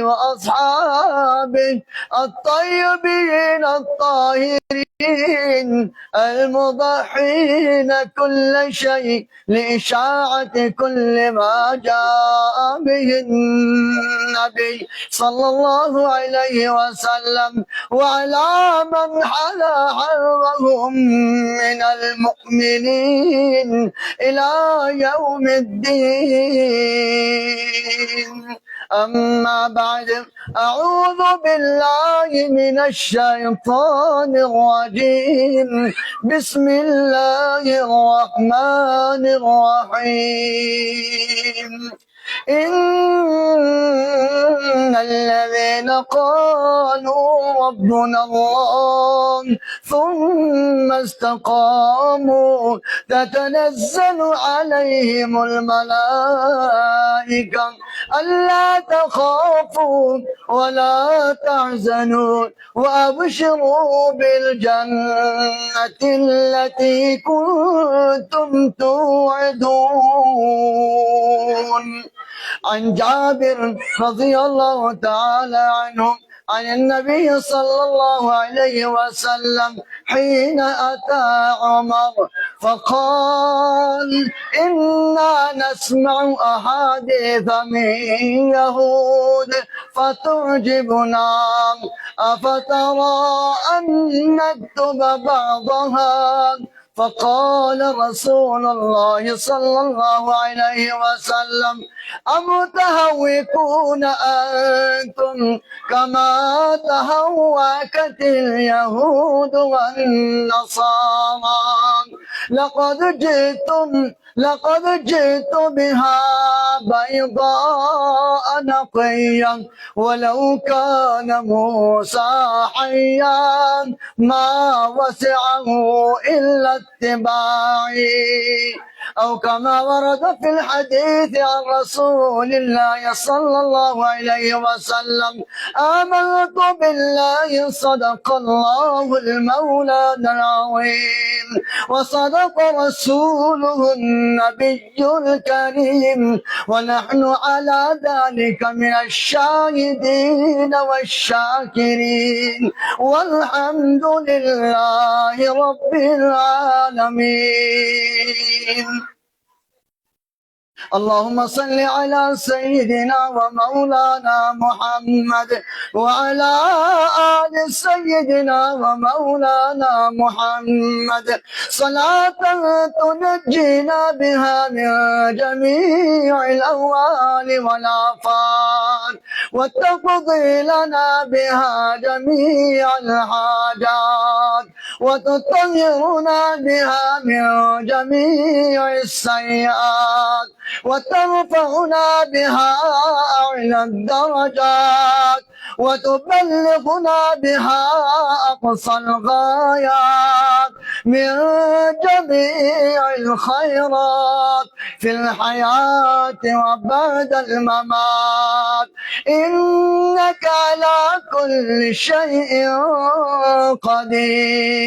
وأصحابه الطيبين الطاهرين المضحين كل شيء لإشاعة كل ما جاء به النبي صلى الله عليه وسلم، وعلى من حلا حرهم من المؤمنين إلى يوم الدين. أما بعد، أعوذ بالله من الشيطان الرجيم. بسم الله الرحمن الرحيم. إن الذين قالوا ربنا الله ثم استقاموا تتنزل عليهم الملائكة ألا تخافوا ولا تحزنوا وأبشروا بالجنة التي كنتم توعدون. عن جابر رضي الله تعالى عنه عن النبي صلى الله عليه وسلم حين أتى عمر فقال: إنا نسمع أحاديث من يهود فتعجبنا، أفترى أن نكتب بعضها؟ فقال رسول الله صلى الله عليه وسلم: أمتهوكون أنتم كما تهوكت اليهود والنصارى؟ لقد جئت بها بيضاء نقيا، ولو كان موسى حيا ما وسعه إلا اتباعي، أو كما ورد في الحديث عن رسول الله صلى الله عليه وسلم: آمنت بالله صدق الله المولانا العظيم، وصدق رسوله النبي الكريم، ونحن على ذلك من الشاهدين والشاكرين، والحمد لله رب العالمين. اللهم صل على سيدنا ومولانا محمد وعلى آل سيدنا ومولانا محمد صلاة تنجينا بها من جميع الأهوال والآفات، وتقضي لنا بها جميع الحاجات، وتطهرنا بها من جميع السيئات، وترفعنا بها أعلى الدرجات، وتبلغنا بها أقصى الغايات من جميع الخيرات في الحياة وبعد الممات، إنك على كل شيء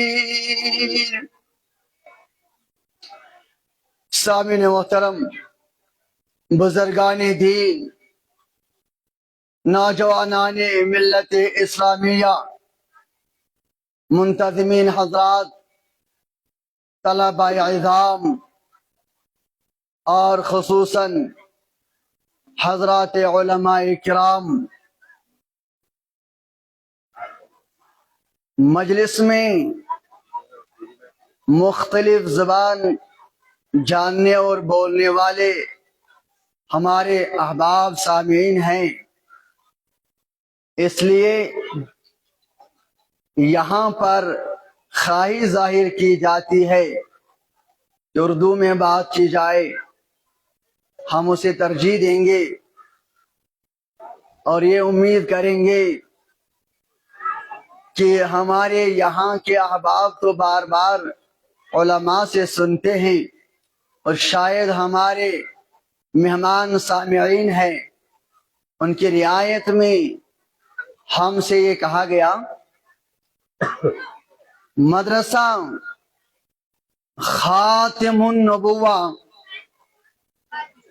قدير. سامعین محترم، بزرگان دین، نوجوانان ملت اسلامیہ، منتظمین حضرات، طلباء اعظام اور خصوصاً حضرات علماء کرام، مجلس میں مختلف زبان جاننے اور بولنے والے ہمارے احباب سامعین ہیں، اس لیے یہاں پر خواہی ظاہر کی جاتی ہے کہ اردو میں بات کی جائے، ہم اسے ترجیح دیں گے اور یہ امید کریں گے کہ ہمارے یہاں کے احباب تو بار بار علماء سے سنتے ہیں، اور شاید ہمارے مہمان سامعین ہیں، ان کی رعایت میں ہم سے یہ کہا گیا مدرسہ خاتم النبوہ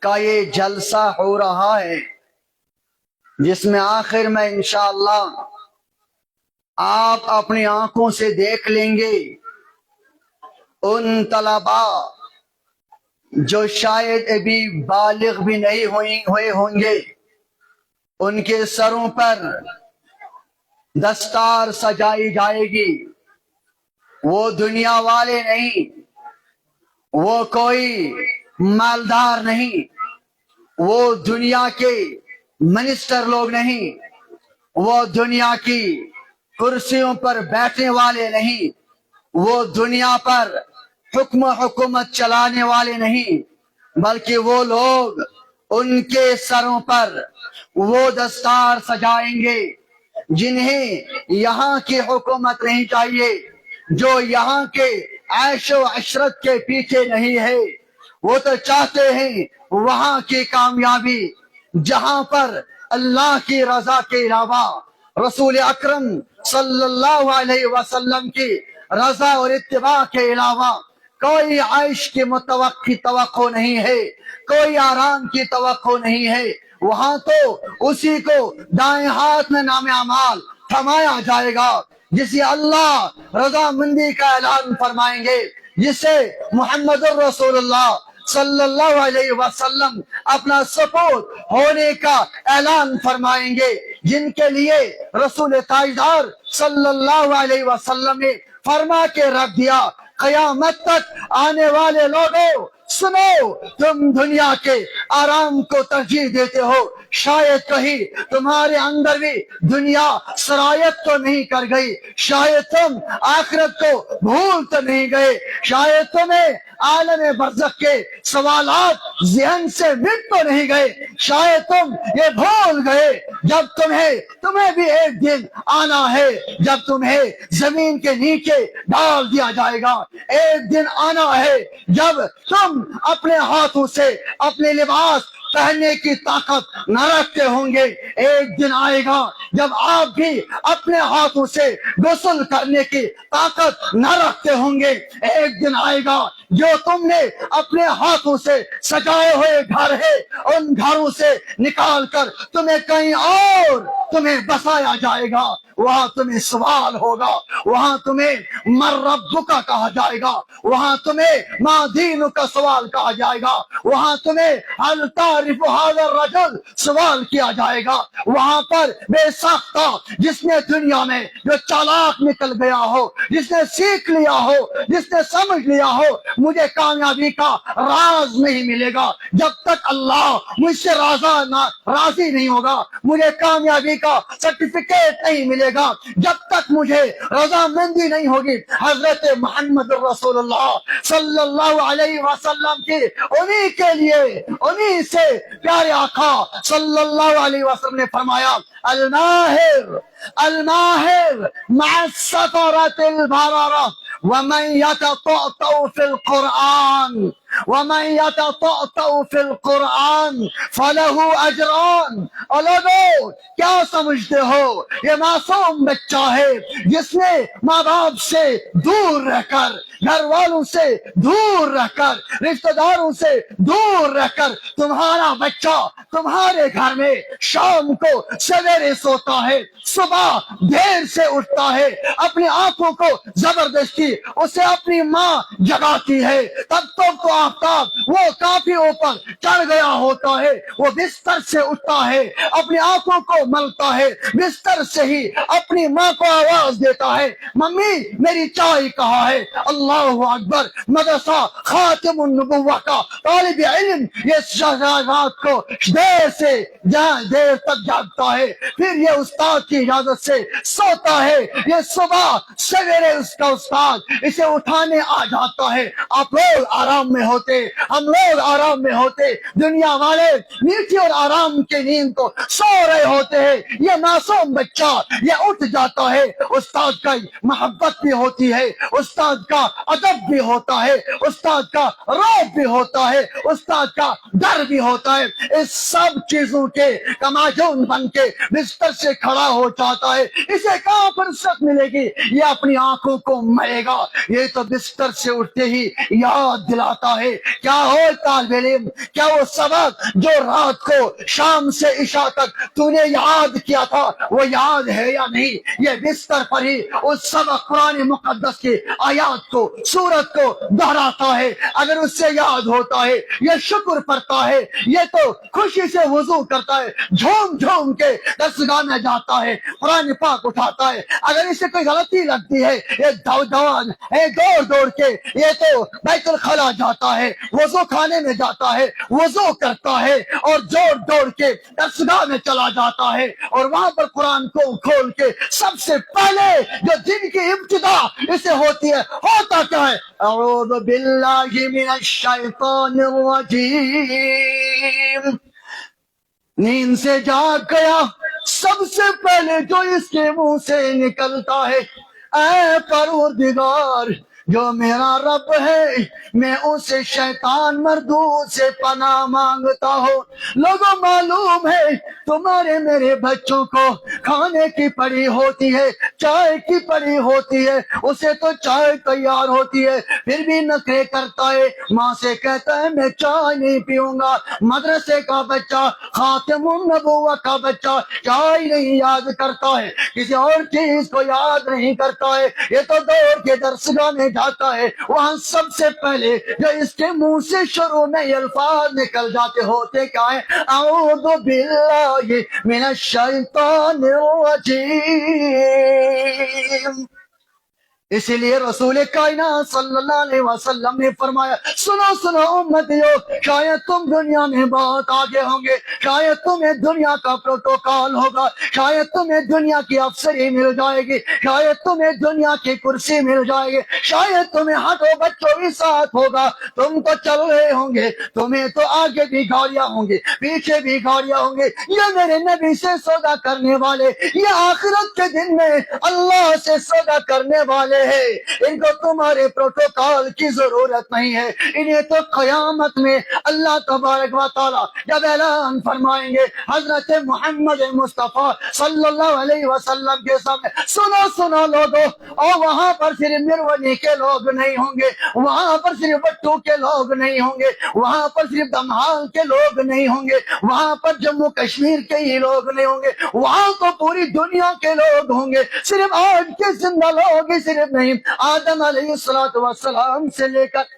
کا یہ جلسہ ہو رہا ہے، جس میں آخر میں انشاءاللہ آپ اپنی آنکھوں سے دیکھ لیں گے ان طلبا جو شاید ابھی بالغ بھی نہیں ہوئے ہوں گے، ان کے سروں پر دستار سجائی جائے گی. وہ دنیا والے نہیں، وہ کوئی مالدار نہیں، وہ دنیا کے منسٹر لوگ نہیں، وہ دنیا کی کرسیوں پر بیٹھنے والے نہیں، وہ دنیا پر حکم و حکومت چلانے والے نہیں، بلکہ وہ لوگ ان کے سروں پر وہ دستار سجائیں گے جنہیں یہاں کی حکومت نہیں چاہیے، جو یہاں کے عیش و عشرت کے پیچھے نہیں ہے. وہ تو چاہتے ہیں وہاں کی کامیابی جہاں پر اللہ کی رضا کے علاوہ رسول اکرم صلی اللہ علیہ وسلم کی رضا اور اتباع کے علاوہ کوئی عیش کی توقع نہیں ہے، کوئی آرام کی توقع نہیں ہے. وہاں تو اسی کو دائیں ہاتھ میں نام اعمال تھمایا جائے گا جسے اللہ رضا مندی کا اعلان فرمائیں گے، جسے محمد الرسول اللہ صلی اللہ علیہ وسلم اپنا سپورٹ ہونے کا اعلان فرمائیں گے، جن کے لیے رسول تاجدار صلی اللہ علیہ وسلم نے فرما کے رکھ دیا، قیامت تک آنے والے لوگوں سنو، تم دنیا کے آرام کو ترجیح دیتے ہو، شاید کہیں تمہارے اندر بھی دنیا سرایت تو نہیں کر گئی، شاید تم آخرت کو بھول تو نہیں گئے، شاید تمہیں عالم برزخ کے سوالات ذہن سے مٹ تو نہیں گئے، شاید تم یہ بھول گئے جب تمہیں بھی ایک دن آنا ہے جب تمہیں زمین کے نیچے ڈال دیا جائے گا، ایک دن آنا ہے جب تم اپنے ہاتھوں سے اپنے لباس پہننے کی طاقت نہ رکھتے ہوں گے، ایک دن آئے گا جب آپ بھی اپنے ہاتھوں سے غسل کرنے کی طاقت نہ رکھتے ہوں گے، ایک دن آئے گا جو تم نے اپنے ہاتھوں سے سجائے ہوئے گھر ہے ان گھروں سے نکال کر تمہیں کہیں اور تمہیں بسایا جائے گا، وہاں تمہیں سوال ہوگا، وہاں تمہیں من ربک کا کہا جائے گا، وہاں تمہیں ما دینک کا سوال کہا جائے گا، وہاں تمہیں هل تعرف هذا الرجل سوال کیا جائے گا، وہاں پر بے ساختہ جس نے دنیا میں جو چالاک نکل گیا ہو، جس نے سیکھ لیا ہو، جس نے سمجھ لیا ہو مجھے کامیابی کا راز نہیں ملے گا جب تک اللہ مجھ سے راضی نہیں ہوگا، مجھے کامیابی کا سرٹیفکیٹ نہیں ملے گا جب تک مجھے رضامندی نہیں ہوگی. حضرت محمد رسول اللہ صلی اللہ علیہ وسلم کی انہی کے لیے انہی سے پیارے آقا صلی اللہ علیہ وسلم نے فرمایا الماہر مع السفرة البررة ومن يتطأطأ في القرآن فله أجران. اور لوگوں کیا سمجھتے ہو یہ معصوم بچہ ہے جس نے ماں باپ سے دور رہ کر، گھر والوں سے دور رہ کر، رشتہ داروں سے دور رہ کر تمہارا بچہ تمہارے گھر میں شام کو سویرے سوتا ہے، صبح دیر سے اٹھتا ہے، اپنی آنکھوں کو زبردستی اسے اپنی ماں جگاتی ہے، تب تو آفتاب وہ کافی اوپر چڑھ گیا ہوتا ہے، وہ بستر سے اٹھتا ہے، اپنی آنکھوں کو ملتا ہے، بستر سے ہی اپنی ماں کو آواز دیتا ہے ممی میری چائے کہاں ہے. اللہ اکبر. مدرسہ خاتم النبوہ کا طالب علم یہ رات کو دیر سے دیر تک جاگتا ہے، پھر یہ استاد کی اجازت سے سوتا ہے، یہ صبح سویرے اس کا استاد اسے اٹھانے آ جاتا ہے. آپ لوگ آرام میں ہوتے، ہم لوگ آرام میں ہوتے، دنیا والے میٹھی اور آرام کے نیند کو سو رہے ہوتے ہیں، یہ معصوم بچہ یہ اٹھ جاتا ہے. استاد کا محبت بھی ہوتی ہے، استاد کا ادب بھی ہوتا ہے، استاد کا رعب بھی ہوتا ہے، استاد کا ڈر بھی ہوتا ہے. اس سب چیزوں کے کماجون بن کے بستر سے کھڑا ہو جاتا ہے. اسے کہاں فرصت ملے گی یہ اپنی آنکھوں کو مرے گا. یہ تو بستر سے اٹھتے ہی یاد دلاتا ہے کیا ہو طالب علم، کیا وہ سبق جو رات کو شام سے عشاء تک تو نے یاد کیا تھا وہ یاد ہے یا نہیں؟ یہ بستر پر ہی اس سبق قرآن مقدس کی آیات کو سورت کو دہراتا ہے، اگر اس سے یاد ہوتا ہے یہ شکر پڑتا ہے، یہ تو خوشی سے وضو کرتا ہے، جھوم جھوم کے درسگاہ میں جاتا ہے، قرآن پاک اٹھاتا ہے، اگر اسے کوئی غلطی لگتی ہے یہ دوڑ دوڑ کے یہ تو بیت الخلا جاتا ہے، وضو خانے میں جاتا ہے، وضو کرتا ہے اور دوڑ کے درسگاہ میں چلا جاتا ہے، اور وہاں پر قرآن کو کھول کے سب سے پہلے جو دن کی ابتدا اسے ہوتی ہے، ہوتا کیا ہے؟ اعوذ باللہ من الشیطان الرجیم، نیند سے جاگ گیا، سب سے پہلے جو اس کے منہ سے نکلتا ہے اے پروردگار جو میرا رب ہے میں اسے شیطان مردود سے پناہ مانگتا ہوں۔ لوگوں معلوم ہے تمہارے میرے بچوں کو کھانے کی پڑی ہوتی ہے، چائے کی پڑی ہوتی ہے، اسے تو چائے تیار ہوتی ہے پھر بھی نخرے کرتا ہے، ماں سے کہتا ہے میں چائے نہیں پیوں گا، مدرسے کا بچہ خاتم النبوہ کا بچہ چائے نہیں یاد کرتا ہے، کسی اور چیز کو یاد نہیں کرتا ہے، یہ تو دوڑ کے درسگاہ میں جاتا ہے، وہاں سب سے پہلے جو اس کے منہ سے شروع میں یہ الفاظ نکل جاتے ہوتے کیا ہے؟ اعوذ باللہ من الشیطان الرجیم۔ اسی لیے رسول کائنات صلی اللہ علیہ وسلم نے فرمایا سنو امتیو، شاید تم دنیا میں بہت آگے ہوں گے، شاید تمہیں دنیا کا پروٹوکول ہوگا، شاید تمہیں دنیا کی افسری مل جائے گی، شاید تمہیں دنیا کی کرسی مل جائے گی، شاید تمہیں ہاتھوں بچوں بھی ساتھ ہوگا، تم تو چل رہے ہوں گے، تمہیں تو آگے بھی گاڑیاں ہوں گی پیچھے بھی گاڑیاں ہوں گے، یہ میرے نبی سے سودا کرنے والے، یہ آخرت کے دن میں اللہ سے سودا کرنے والے ہے، ان کو تمہارے پروٹوکول کی ضرورت نہیں ہے، انہیں تو قیامت میں اللہ تبارک و تعالی جب اعلان فرمائیں گے حضرت محمد مصطفیٰ صلی اللہ علیہ وسلم کے سامنے سنو لوگوں، اور وہاں پر صرف مرونی کے لوگ نہیں ہوں گے، وہاں پر صرف بٹو کے لوگ نہیں ہوں گے، وہاں پر صرف دمحال کے لوگ نہیں ہوں گے، وہاں پر جموں کشمیر کے ہی لوگ نہیں ہوں گے، وہاں تو پوری دنیا کے لوگ ہوں گے، صرف آج کے زندہ لوگ ہی صرف نہیں، آدم علیہ السلام سے لے کر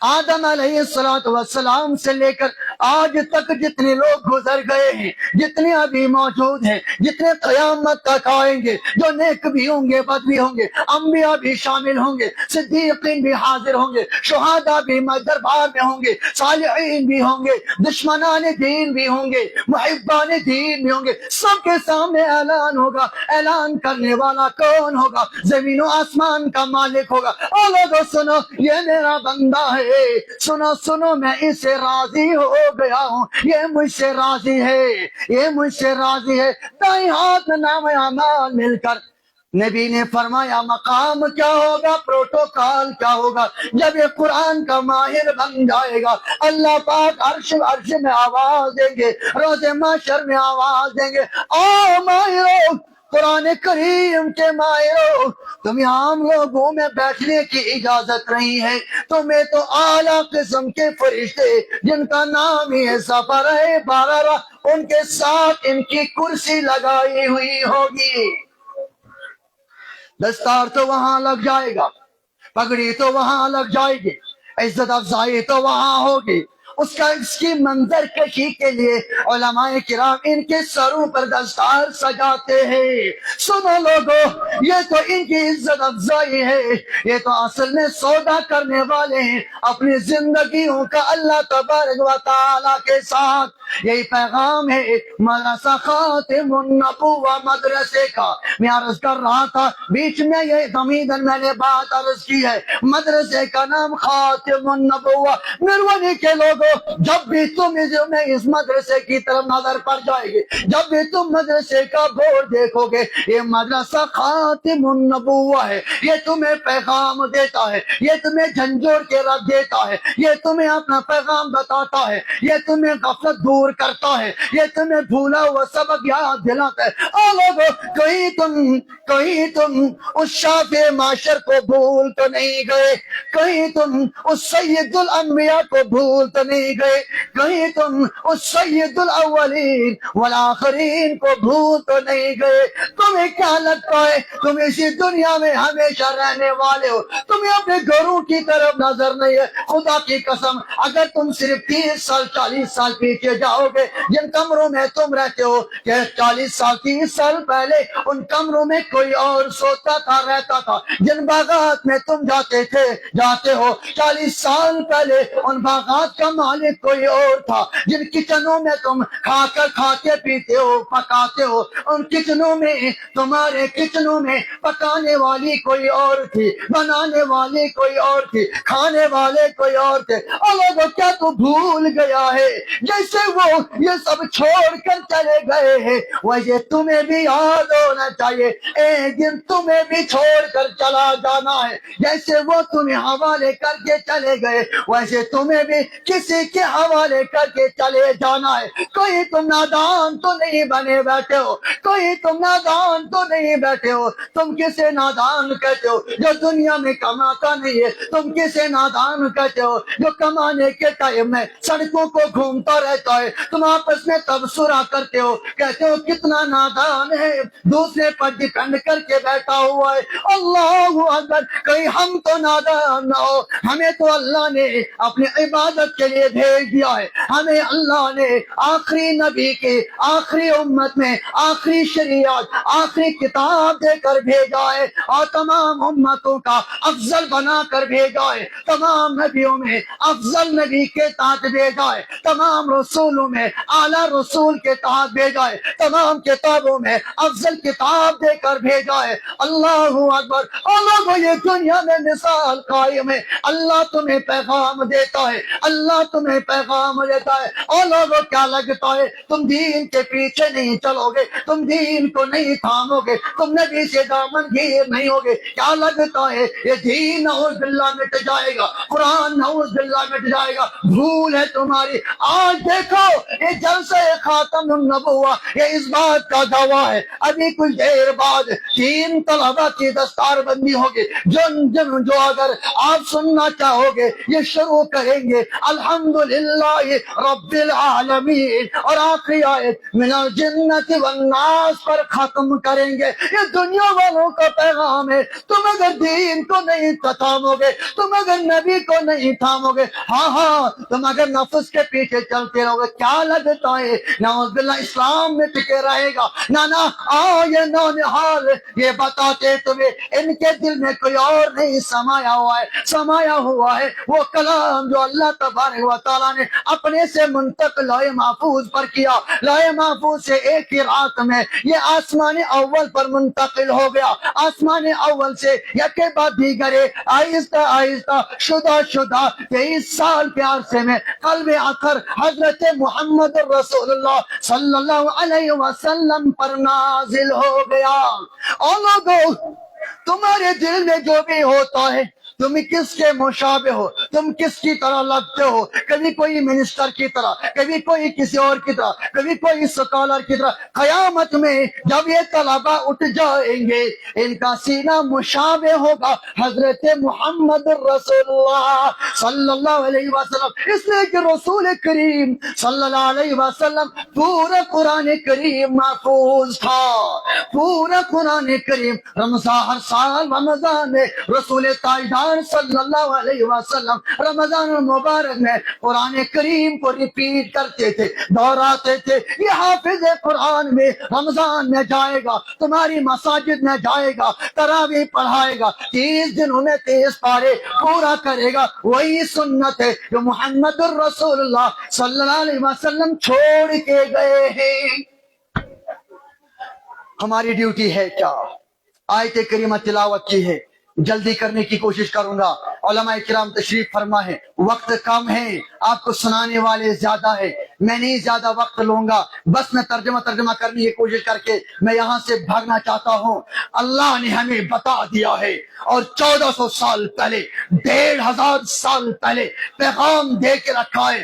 آدم علیہ السلام سے لے کر آج تک جتنے لوگ گزر گئے ہیں، جتنے ابھی موجود ہیں، جتنے قیامت تک آئیں گے، جو نیک بھی ہوں گے بد بھی ہوں گے، انبیاء بھی شامل ہوں گے، صدیقین بھی حاضر ہوں گے، شہداء بھی دربار میں ہوں گے، صالحین بھی ہوں گے، دشمنان دین بھی ہوں گے، محبان دین بھی ہوں گے، سب کے سامنے اعلان ہوگا، اعلان کرنے والا کون ہوگا؟ زمین و آسمان کا مالک ہوگا، اور لوگوں سنو یہ میرا بندہ ہے، سنو میں اس سے راضی ہو گیا ہوں، یہ مجھ سے راضی ہے، یہ مجھ سے راضی ہے، دائیں ہاتھ میں نام اعمال مل کر نبی نے فرمایا مقام کیا ہوگا، پروٹوکول کیا ہوگا؟ جب یہ قرآن کا ماہر بن جائے گا اللہ پاک عرش میں آواز دیں گے، روز محشر میں آواز دیں گے، او ماہروں، قرآن کریم کے ماہروں، تمہیں عام لوگوں میں بیٹھنے کی اجازت نہیں ہے، تمہیں تو اعلیٰ قسم کے فرشتے جن کا نام ہی ہے سفرہ بررہ، ان کے ساتھ ان کی کرسی لگائی ہوئی ہوگی، دستار تو وہاں لگ جائے گا، پگڑی تو وہاں لگ جائے گی، عزت افزائی تو وہاں ہوگی، اس کی منظر کشی کے لیے علماء کرام ان کے سروں پر دستار سجاتے ہیں۔ سنو لوگوں، یہ تو ان کی عزت افزائی ہے، یہ تو اصل میں سودا کرنے والے ہیں اپنی زندگیوں کا اللہ تبارک و تعالی کے ساتھ۔ یہی پیغام ہے مدرسہ خاتم النبوہ مدرسے کا۔ میں عرض کر رہا تھا بیچ میں یہ تمیدن میں نے بات عرض کی ہے، مدرسے کا نام خاتم النبوہ۔ میروانی کے لوگوں، جب بھی تم اس مدرسے کی طرف نظر پڑ جائے گی، جب بھی تم مدرسے کا بورڈ دیکھو گے، یہ مدرسہ خاتم النبوہ ہے، یہ تمہیں پیغام دیتا ہے، یہ تمہیں جھنجھوڑ کے رکھ دیتا ہے، یہ تمہیں اپنا پیغام بتاتا ہے، یہ تمہیں غفلت دور دور کرتا ہے، یہ تمہیں بھولا ہوا سبق یاد دلاتا ہے۔ او لوگو، کہیں تم اس شافع معاشر کو بھول تو نہیں گئے، کہیں تم اس سید الانبیاء کو بھول تو نہیں گئے، کہیں تم اس سید الاولین والآخرین کو بھول تو نہیں گئے۔ تمہیں کیا لگتا ہے تم اسی دنیا میں ہمیشہ رہنے والے ہو؟ تمہیں اپنے گھروں کی طرف نظر نہیں ہے؟ خدا کی قسم، اگر تم صرف 30 سال 40 سال پیچھے جاؤ گے، جن کمروں میں تم رہتے ہو کہ 40 سال 30 سال پہلے ان کمروں میں کوئی اور سوتا تھا، رہتا تھا۔ جن باغات میں تم جاتے ہو 40 سال پہلے ان باغات کا مالک کوئی اور تھا۔ جن کچنوں میں تم کھاتے پیتے ہو، پکاتے ہو، ان کچنوں میں، تمہارے کچنوں میں پکانے والی کوئی اور تھی، بنانے والی کوئی اور تھی، کھانے والے کوئی اور تھے۔ اور لوگوں، کیا تو بھول گیا ہے جیسے وہ یہ سب چھوڑ کر چلے گئے ہیں، ویسے تمہیں بھی یاد ہونا چاہیے ایک دن تمہیں بھی چھوڑ کر چلا جانا ہے۔ جیسے وہ تمہیں حوالے کر کے چلے گئے، ویسے تمہیں بھی کسی کے حوالے کر کے چلے جانا ہے۔ کوئی تم نادان تو نہیں بنے بیٹھے ہو، کوئی تم نادان تو نہیں بیٹھے ہو۔ تم کسے نادان کہتے ہو جو دنیا میں کماتا نہیں ہے؟ تم کسے نادان کہتے ہو جو کمانے کے ٹائم میں سڑکوں کو گھومتا رہتا ہے؟ تم آپس میں تبصرہ کرتے ہو، کہتے ہو کتنا نادان ہے، دوسرے پر ڈیپینڈ کر کے بیٹھا ہوا ہے۔ اللہ اکبر، کہیں ہم تو نادان نہ ہو۔ ہمیں تو اللہ نے اپنی عبادت کے لیے بھیج دیا ہے، ہمیں اللہ نے آخری نبی کے آخری امت میں آخری شریعت آخری کتاب دے کر بھیجا ہے، اور تمام امتوں کا افضل بنا کر بھیجا ہے، تمام نبیوں میں افضل نبی کے تحت بھیجا ہے، تمام رسولوں میں اعلیٰ رسول کے تحت بھیجا ہے، تمام کتابوں میں افضل کتاب دے کر بھیجا ہے۔ اللہ اکبر، اللہ یہ دنیا میں مثال قائم ہے، اللہ تمہیں پیغام دیتا ہے، اللہ تمہیں پیغام دیتا ہے۔ اور لوگوں، کیا لگتا ہے تم دین کے پیچھے نہیں چلو گے، تم دین کو نہیں تھامو گے، تم نبی سے دامن گیر نہیں ہوگے؟ کیا لگتا ہے یہ دین نعوذ باللہ مٹ جائے گا، قرآن نعوذ باللہ مٹ جائے گا؟ بھول ہے تمہاری۔ آج دیکھو یہ جلسہ خاتم النبوہ، یہ اس بات کا گواہ ہے، ابھی کچھ دیر بعد 3 طلبہ کی دستار بندی ہوگی، جو اگر آپ سننا چاہو گے یہ شروع کریں گے الحمدللہ رب العالمین، اور آخری آیت من الجنت والناس پر ختم کریں گے۔ یہ دنیا والوں کا پیغام ہے، تم اگر دین کو نہیں تھامو گے، تم اگر نبی کو نہیں تھامو گے، ہاں تم اگر نفس کے پیچھے چلتے رہو گے، کیا لگتا ہے نعوذ باللہ اسلام میں ٹکے رہے گا؟ نانا یہ نونہال یہ بتاتے تمہیں ان کے دل میں کوئی اور نہیں سمایا ہوا ہے وہ کلام جو اللہ تبارک و تعالیٰ نے اپنے سے منتقل لوح محفوظ پر کیا۔ لوح محفوظ سے ایک ہی رات میں یہ آسمان اول پر منتقل ہو گیا، آسمان اول سے یکے بعد دیگرے آہستہ آہستہ شدہ 23 سال کے عرصے میں قلب اطہر حضرت محمد رسول اللہ صلی اللہ علیہ وسلم پر نازل ہو گیا۔ اور لوگوں، تمہارے دل میں جو بھی ہوتا ہے، تم کس کے مشابہ ہو، تم کس کی طرح لگتے ہو؟ کبھی کوئی منسٹر کی طرح، کبھی کوئی کسی اور کی طرح، کبھی کوئی سکالر کی طرح۔ قیامت میں جب یہ طلبہ اٹھ جائیں گے، ان کا سینہ مشابہ ہوگا حضرت محمد رسول اللہ صلی اللہ علیہ وسلم، اس لیے کہ رسول کریم صلی اللہ علیہ وسلم پورا قرآن کریم محفوظ تھا، پورا قرآن کریم ہر سال رمضان میں رسول تاجدار صلی اللہ علیہ وسلم رمضان المبارک میں قرآن کریم کو ریپیٹ کرتے تھے، دہراتے تھے۔ یہ حافظ قرآن میں رمضان میں جائے گا، تمہاری مساجد میں جائے گا، تراویح پڑھائے گا، 30 دنوں میں 30 پارے پورا کرے گا۔ وہی سنت ہے جو محمد الرسول اللہ صلی اللہ علیہ وسلم چھوڑ کے گئے ہیں۔ ہماری ڈیوٹی ہے کیا؟ آیت کریمہ تلاوت کی ہے، جلدی کرنے کی کوشش کروں گا۔ علماء کرام تشریف فرما ہے، وقت کم ہے، آپ کو سنانے والے زیادہ ہے، میں نہیں زیادہ وقت لوں گا، بس میں ترجمہ کرنے کی کوشش کر کے میں یہاں سے بھاگنا چاہتا ہوں۔ اللہ نے ہمیں بتا دیا ہے، اور 1400 سال پہلے، 1500 سال پہلے پیغام دے کے رکھا ہے۔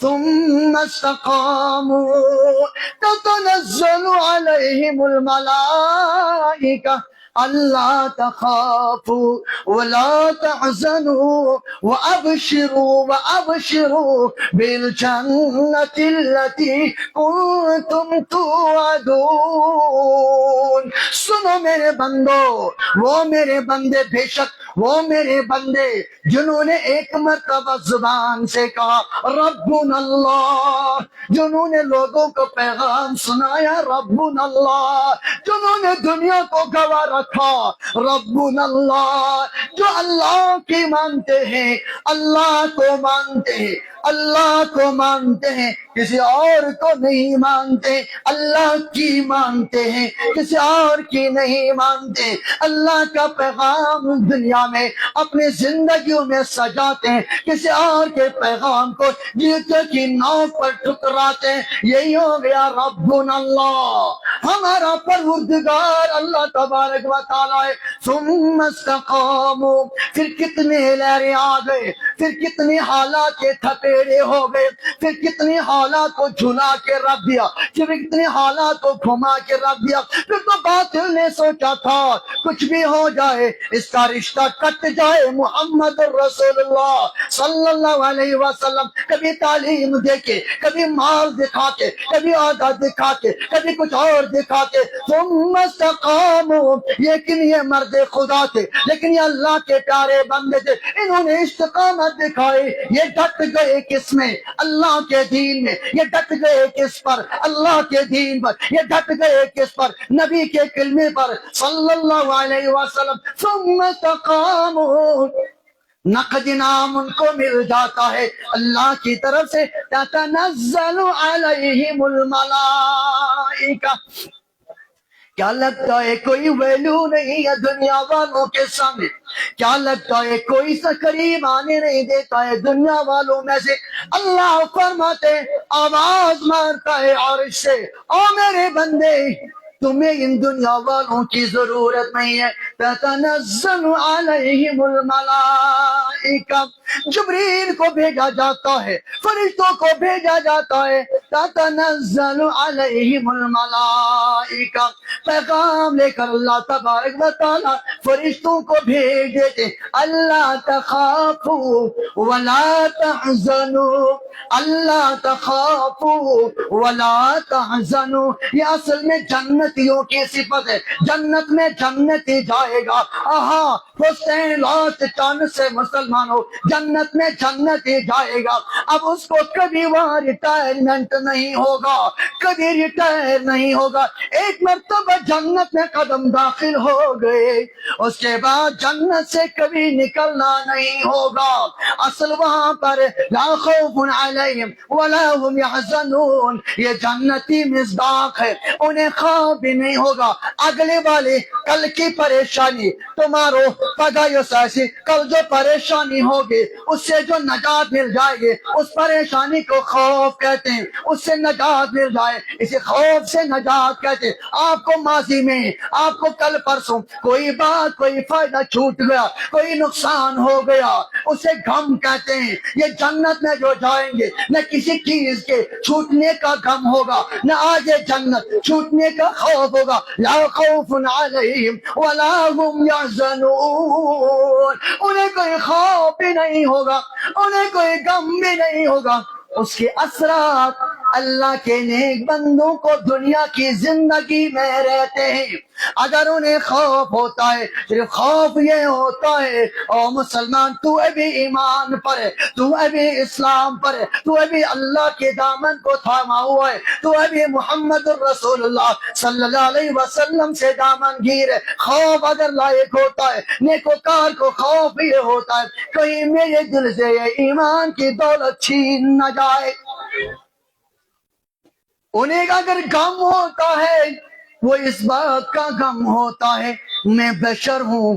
ثم استقاموا تتنزل عليهم الملائكة ألا تخافوا ولا تحزنوا وأبشروا بالجنة التي كنتم توعدون۔ سنو میرے بندو، وہ میرے بندے، بے شک وہ میرے بندے جنہوں نے ایک مرتبہ زبان سے کہا ربنا اللہ، جنہوں نے لوگوں کو پیغام سنایا ربنا اللہ، جنہوں نے دنیا کو گواہ رکھا ربنا اللہ، جو اللہ کی مانتے ہیں، اللہ کو مانتے ہیں، اللہ کو مانتے ہیں، کسی اور کو نہیں مانتے، اللہ کی مانتے ہیں، کسی اور کی نہیں مانتے، اللہ کا پیغام دنیا میں اپنی زندگیوں میں سجاتے ہیں، کسی اور کے پیغام کو جیتے کی ناؤ پر ٹھکراتے ہیں۔ یہی ہو گیا ربنا اللہ، ہمارا پروردگار اللہ تبارک و تعالیٰ ہے۔ ثم استقاموا، پھر کتنے لہریں آ گئے، پھر کتنے حالات کے تھپیڑے ہو گئے، پھر کتنے حالات کو جھلا کے رکھ دیا، پھر کتنے حالات کو گھما کے رکھ دیا۔ پھر تو باطل نے سوچا تھا کچھ بھی ہو جائے اس کا رشتہ کٹ جائے محمد رسول اللہ صلی اللہ علیہ وسلم، کبھی تعلیم دے کے، کبھی مال دکھا کے، کبھی عہدہ دکھا کے، کبھی کچھ اور دکھا کے۔ ثم استقاموا، لیکن یہ مرد خدا تھے، لیکن یہ اللہ کے پیارے بندے تھے، انہوں نے استقامت دکھائی۔ یہ ڈٹ گئے کس میں؟ اللہ کے دین میں۔ یہ ڈٹ گئے کس پر؟ اللہ کے دین پر۔ یہ ڈٹ گئے کس پر؟ نبی کے کلمے پر صلی اللہ علیہ وسلم۔ ثم استقاموا، نقد انعام ان کو مل جاتا ہے اللہ کی طرف سے، تتنزل علیہم الملائکہ۔ کیا لگتا ہے کوئی ویلیو نہیں ہے دنیا والوں کے سامنے؟ کیا لگتا ہے کوئی سا قریب آنے نہیں دیتا ہے دنیا والوں میں سے؟ اللہ فرماتے آواز مارتا ہے عرش سے، او میرے بندے تمہیں ان دنیا والوں کی ضرورت نہیں ہے۔ تتنزل علیہم الملائکہ، جبریل کو بھیجا جاتا ہے، فرشتوں کو بھیجا جاتا ہے۔ تتنزل علیہم الملائکہ، پیغام لے کر اللہ تبارک و تعالی فرشتوں کو بھیج دیتے۔ اللہ تخافوا ولا تحزنوا، اللہ تخافوا ولا تحزنوا، یہ اصل میں جنتیوں کی صفت ہے۔ جنت میں جنتی جائے گا، آہا حسین لاسٹ چانس سے مسلمان ہو، جنت میں جنتی جائے گا۔ اب اس کو کبھی وہاں ریٹائرمنٹ نہیں ہوگا، کبھی ریٹائر نہیں ہوگا۔ ایک مرتبہ جنت میں قدم داخل ہو گئے، اس کے بعد جنت سے کبھی نکلنا نہیں ہوگا۔ اصل وہاں پر لا خوف علیہم ولا هم يحزنون، یہ جنتی مصداق ہے، انہیں خوف بھی نہیں ہوگا۔ اگلے والے کل کی پریشانی تمہارو پگایو سیسی، کل جو پریشانی ہوگی اس سے جو نجات مل جائے گی، اس پریشانی کو خوف کہتے ہیں، اس سے نجات مل جائے اسے خوف سے نجات کہتے ہیں۔ آپ کو ماضی میں، آپ کو کل پرسوں کوئی بات، کوئی فائدہ چھوٹ گیا، کوئی نقصان ہو گیا، اسے غم کہتے ہیں۔ یہ جنت میں جو جائیں گے نہ کسی چیز کے چھوٹنے کا غم ہوگا، نہ آگے جنت چھوٹنے کا خوف ہوگا۔ لا خوف علیہم ولا هم يحزنون، انہیں کوئی خوف بھی نہیں ہوگا، انہیں کوئی غم بھی نہیں ہوگا۔ اس کے اثرات اللہ کے نیک بندوں کو دنیا کی زندگی میں رہتے ہیں۔ اگر انہیں خوف ہوتا ہے، صرف خوف یہ ہوتا ہے او مسلمان تو ابھی ایمان پر ہے، تو ابھی اسلام پر ہے، تو ابھی اللہ کے دامن کو تھاما ہوا ہے، تو ابھی محمد الرسول اللہ صلی اللہ علیہ وسلم سے دامن گیر ہے۔ خوف اگر لائق ہوتا ہے نیکوکار کو، خوف یہ ہوتا ہے کہیں میرے دل سے یہ ایمان کی دولت چھین نہ جائے۔ انہیں اگر غم ہوتا ہے وہ اس بات کا غم ہوتا ہے میں بشر ہوں،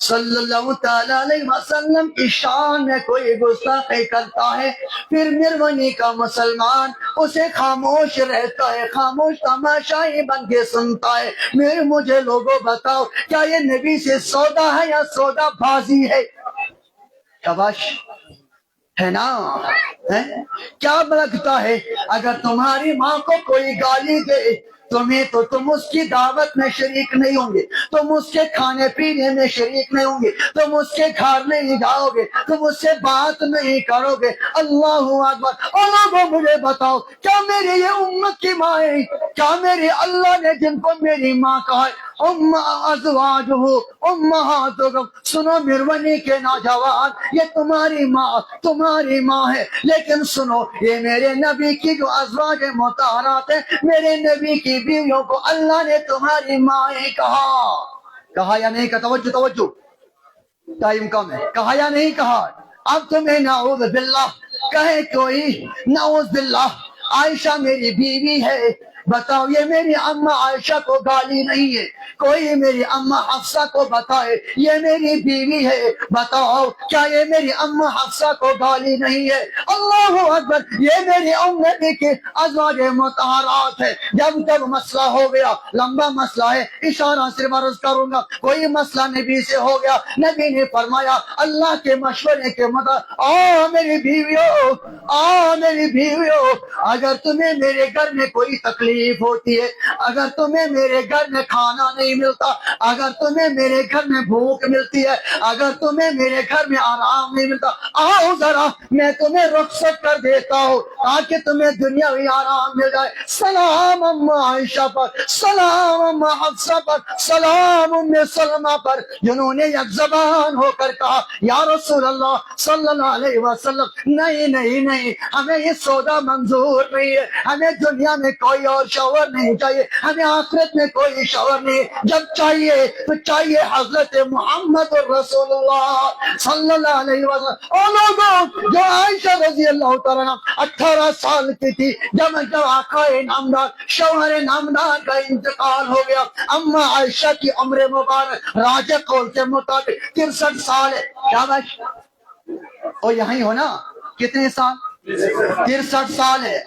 صلی اللہ تعالیٰ علیہ وسلم کی شان میں کوئی گستاخی کرتا ہے، پھر میرونی کا مسلمان اسے خاموش رہتا ہے، خاموش تماشائی بن کے سنتا ہے۔ مجھے لوگوں بتاؤ، کیا یہ نبی سے سودا ہے یا سودا بازی ہے؟ شاباش، ہے نا؟ کیا لگتا ہے اگر تمہاری ماں کو کوئی گالی دے تمہیں، تو تم اس کی دعوت میں شریک نہیں ہوں گے، تم اس کے کھانے پینے میں شریک نہیں ہوں گے، تم اس کے گھر نہیں جاؤ گے، تم اس سے بات نہیں کرو گے۔ اللہ اکبر۔ اور لوگوں مجھے بتاؤ، کیا میری یہ امت کی مائیں، کیا میرے اللہ نے جن کو میری ماں کہا ہے ازواجہ امہاتکم، سنو میرونی کے نوجوان، یہ تمہاری ماں ہے، لیکن سنو یہ میرے نبی کی جو ازواج مطہرات ہیں، میرے نبی کی بیویوں کو اللہ نے تمہاری ماں ہی کہا یا نہیں؟ کہا توجہ، ٹائم کم ہے، کہا یا نہیں کہا؟ اب تمہیں نعوذ باللہ کہے کوئی، نعوذ باللہ عائشہ میری بیوی ہے، بتاؤ یہ میری اماں عائشہ کو گالی نہیں ہے، کوئی میری اماں حفصہ کو بتائے یہ میری بیوی ہے، بتاؤ کیا یہ میری اماں حفصہ کو گالی نہیں ہے؟ اللہ اکبر، یہ میری نبی کے ازواج مطہرات ہے۔ جب مسئلہ ہو گیا، لمبا مسئلہ ہے، اشارہ صرف عرض کروں گا، کوئی مسئلہ نبی سے ہو گیا، نبی نے فرمایا اللہ کے مشورے کے مطابق میری بیویوں، اگر تمہیں میرے گھر میں کوئی تکلیف ہوتی ہے، اگر تمہیں میرے گھر میں کھانا نہیں ملتا، اگر تمہیں میرے گھر میں بھوک ملتی ہے، اگر تمہیں میرے گھر میں آرام نہیں ملتا، آؤ ذرا میں تمہیں رخصت کر دیتا ہوں تاکہ تمہیں دنیاوی آرام مل جائے۔ سلام اماں عائشہ پر، سلام اماں حفصہ پر، سلام ام سلمہ پر، جنہوں نے یک زبان ہو کر کہا یا رسول اللہ صلی اللہ علیہ وسلم، نہیں، ہمیں یہ سودا منظور نہیں ہے، ہمیں دنیا میں کوئی اور شوہر نہیں چاہیے، ہمیں آخرت میں کوئی شوہر نہیں، جب چاہیے تو چاہیے حضرت محمد رسول اللہ صلی اللہ علیہ وسلم۔ اور لوگوں، جو عائشہ رضی اللہ تعالیٰ عنہ 18 سال کی تھی جب آقا نامدار شوہر نامدار کا انتقال ہو گیا، اما عائشہ کی عمر مبارک راجع قول کے مطابق 63 سال ہے۔ شاباش، اور یہیں ہو نا؟ کتنے سال؟ 63 سال ہے،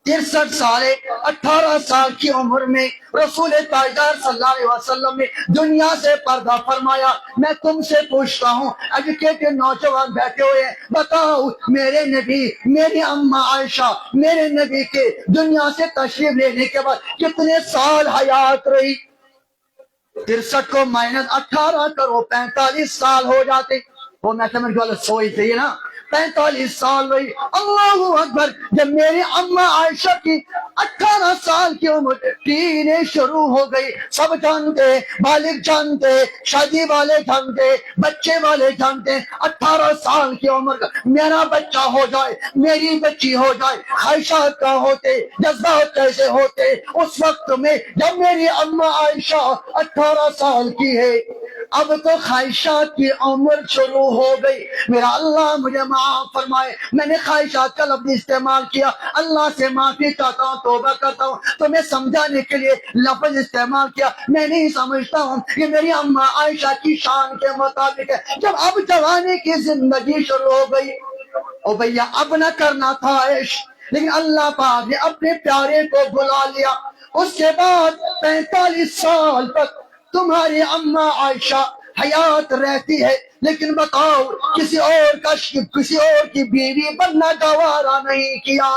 63 سال ہے۔ 18 سال کی عمر میں رسول تاجدار صلی اللہ علیہ وسلم نے دنیا سے پردہ فرمایا۔ میں تم سے پوچھتا ہوں، ایجوکیٹڈ نوجوان بیٹھے ہوئے ہیں، بتاؤ میرے نبی، میری اماں عائشہ، میرے نبی کے دنیا سے تشریف لینے کے بعد کتنے سال حیات رہی؟ 63 کو -18 کرو، 45 سال ہو جاتے۔ وہ میتھمیٹکس والا سوئی تھی نا، 45 سال رہی۔ اللہ اکبر، جب میری اماں عائشہ کی 18 سال کی عمر ٹینیں شروع ہو گئی، سب جانتے، بالغ جانتے، شادی والے جانتے، بچے والے جانتے، 18 سال کی عمر کا میرا بچہ ہو جائے، میری بچی ہو جائے، خواہشات کا ہوتے، جذبات کیسے ہوتے اس وقت میں جب میری اماں عائشہ 18 سال کی ہے۔ اب تو خواہشات کی عمر شروع ہو گئی۔ میرا اللہ مجھے معاف فرمائے، میں نے خواہشات کا لفظ استعمال کیا، اللہ سے معافی چاہتا ہوں، توبہ کرتا ہوں، تمہیں سمجھانے کے لیے لفظ استعمال کیا۔ میں نہیں سمجھتا ہوں کہ میری اماں عائشہ کی شان کے مطابق ہے۔ جب اب جوانی کی زندگی شروع ہو گئی، او بھیا اب نہ کرنا تھا عشق، لیکن اللہ پاک نے اپنے پیارے کو بلا لیا۔ اس کے بعد 45 سال تک تمہاری اماں عائشہ حیات رہتی ہے، لیکن بتاؤ کسی اور کی بیوی بننا گوارا نہیں کیا۔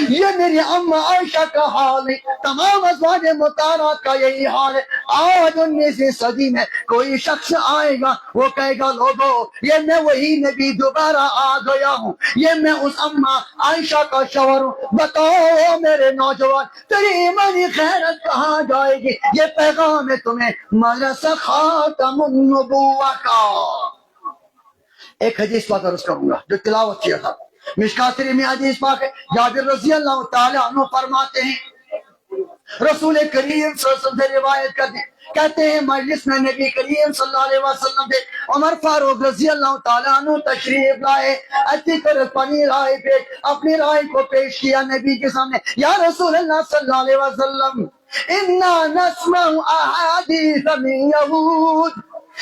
یہ میری اماں عائشہ کا حال ہے، تمام ازواج مطہرات کا یہی حال ہے۔ آج 19ویں صدی میں کوئی شخص آئے گا، وہ کہے گا لوگوں یہ میں وہی نبی دوبارہ آ گیا ہوں، یہ میں اس اماں عائشہ کا شوہر ہوں۔ بتاؤ میرے نوجوان، تیری ایمانی خیرت کہاں جائے گی؟ یہ پیغام ہے تمہیں مدرسہ خاتم النبوہ کا۔ ایک حدیث پاک عرض کروں گا جو تلاوت کیا تھا، مشکات شریف میں حدیث پاک ہے، جابر رضی اللہ تعالی عنہ فرماتے ہیں، رسول کریم صلی اللہ علیہ وسلم سے روایت کرتے ہیں، کہتے ہیں مجلس میں نبی کریم صلی اللہ علیہ وسلم سے عمر فاروق رضی اللہ تعالیٰ عنہ تشریف لائے، اچھی طرح اپنی رائے کو پیش کیا نبی کے سامنے۔ یا رسول اللہ صلی اللہ علیہ وسلم، انا نسمع احادیث من یہود،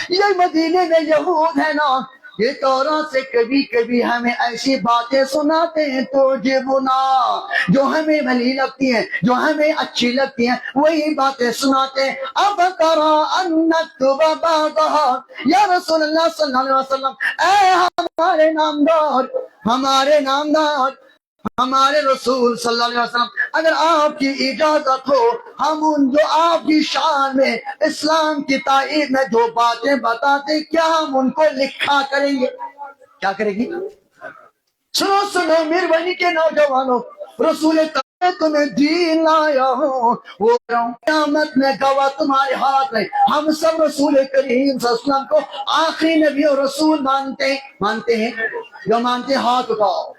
یہ مدینے میں یہود ہے نا، یہ تورات سے کبھی کبھی ہمیں ایسی باتیں سناتے ہیں تو جبنا، جو ہمیں بھلی لگتی ہیں، جو ہمیں اچھی لگتی ہیں، وہی باتیں سناتے ہیں۔ اب ترى ان نكتب بعضها، یا رسول اللہ صلی اللہ علیہ وسلم، اے ہمارے نامدار، ہمارے نامدار، ہمارے رسول صلی اللہ علیہ وسلم، اگر آپ کی اجازت ہو ہم ان جو آپ کی شان میں اسلام کی تائید میں جو باتیں بتاتے، کیا ہم ان کو لکھا کریں گے؟ کیا کرے گی؟ سنو سنو میربانی کے نوجوانوں، رسول تمہیں دین لایا ہوں، وہ قیامت میں گواہ تمہارے ہاتھ میں، ہم سب رسول کریم صلی اللہ علیہ وسلم کو آخری نبی اور رسول مانتے ہیں، جو مانتے ہیں ہاتھ اٹھاؤ،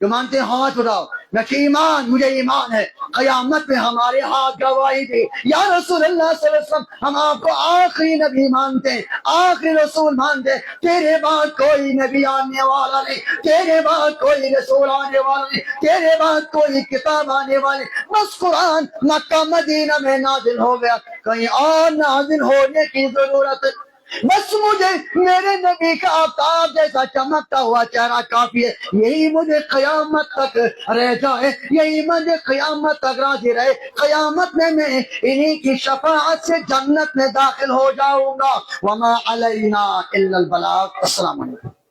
جو مانتے ہیں ہاتھ اٹھاؤ۔ میں کہ ایمان، مجھے ایمان ہے قیامت میں ہمارے ہاتھ گواہی دے، یا رسول اللہ صلی اللہ علیہ وسلم ہم آپ کو آخری نبی مانتے ہیں، آخری رسول مانتے ہیں، تیرے بعد کوئی نبی آنے والا نہیں، تیرے بعد کوئی رسول آنے والا نہیں، تیرے بعد کوئی کتاب آنے والی، بس قرآن مکہ مدینہ میں نازل ہو گیا، کہیں اور نازل ہونے کی ضرورت ہے۔ بس مجھے میرے نبی کا آفتاب جیسا چمکتا ہوا چہرہ کافی ہے، یہی مجھے قیامت تک رہ جائے، یہی مجھے قیامت تک راضی رہے، قیامت میں انہی کی شفاعت سے جنت میں داخل ہو جاؤں گا۔ وما علینا الا البلاغ۔ السلام علیکم۔